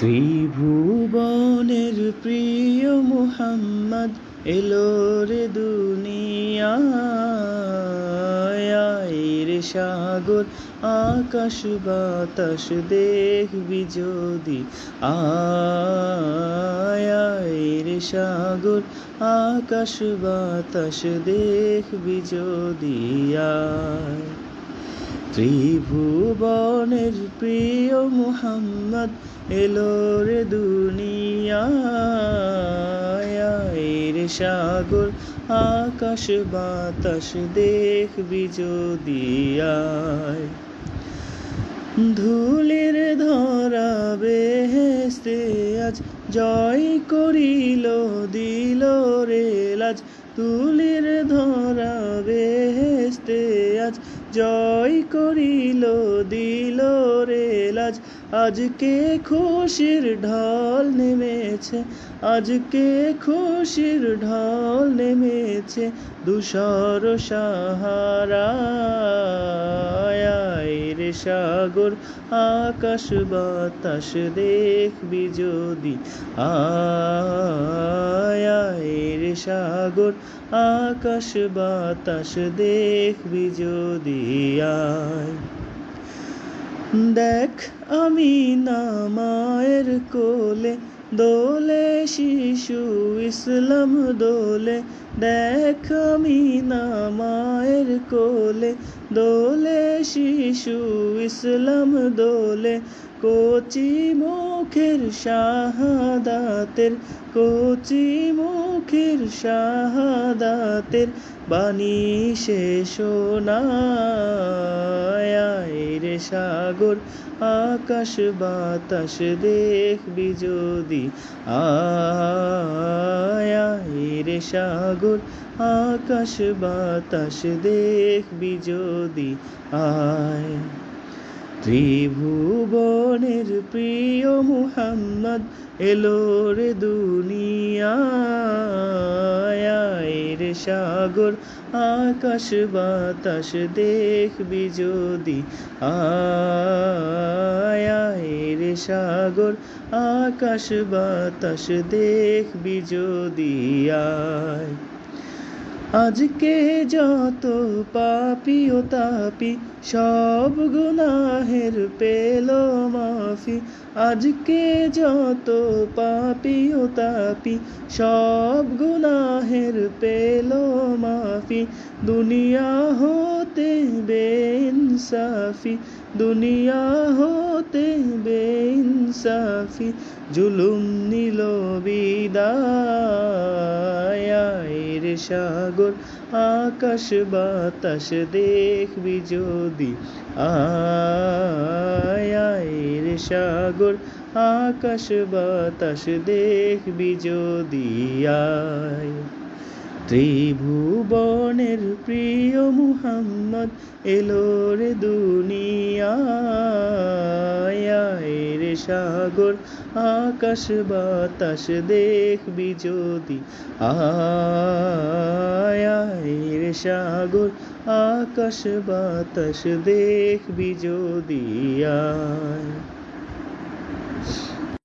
ত্রিভুবনের প্রিয় মুহাম্মদ এলো রে দুনিয়ায় রে সাগর আকাশ বাতাস দেখবি যদি আয় রে সাগর আকাশ বাতাস দেখবি যদি আয়। ত্রিভুবনের প্রিয় মুহাম্মদ এলো রে দুনিয়ায় রে সাগর আকাশ বাতাস দেখবি যদি আয়। ধুলির ধরা বেহেশতে আজ জয় করিল দিল রে লাজ। ধুলির ধরা বেহেশতে আজ জয় করিল দিল রে লাজ। আজকে খুশির ঢল নেমেছে, আজকে খুশির ঢল নেমেছে ধূসর সাহারায় রে সাগর আকাশ বাতাস দেখবি যদি আয় রে সাগর আকাশ বাতাস দেখবি যদি আয়। দেখ আমি না মায়ের কোলে দোলে শিশু ইসলাম দোলে। দেখ আমি না মায়ের কোলে দোলে শিশু ইসলাম দোলে। কচি মুখের শাহাদাতের, কচি মুখের শাহাদাতের বাণী সে শোনায় রে সাগর আকাশ বাতাস দেখবি যদি আয় রে সাগর আকাশ বাতাস দেখবি যদি আয়। ত্রিভুবনের প্রিয় মুহাম্মদ এলো রে দুনিয়ায় রে সাগর আকাশ বাতাস দেখবি যদি আয় রে সাগর আকাশ বাতাস দেখবি যদি আয়। আজকে যত পাপী ও তাপী সব গুনাহের পেল মাফি। আজকে যত পাপী ও তাপী সব গুনাহের পেল মাফি। দুনিয়া হতে বেইনসাফি, দুনিয়া হতে বেইনসাফি জুলুম নিল বিদায় রে সাগর আকাশ বাতাস দেখবি যদি আয় রে সাগর আকাশ বাতাস দেখবি যদি আয়। ত্রিভুবনের প্রিয় মুহাম্মদ এলো রে দুনিয়ায় রে সাগর আকাশ বাতাস দেখবি যদি আয় রে সাগর আকাশ বাতাস দেখবি যদি আয়।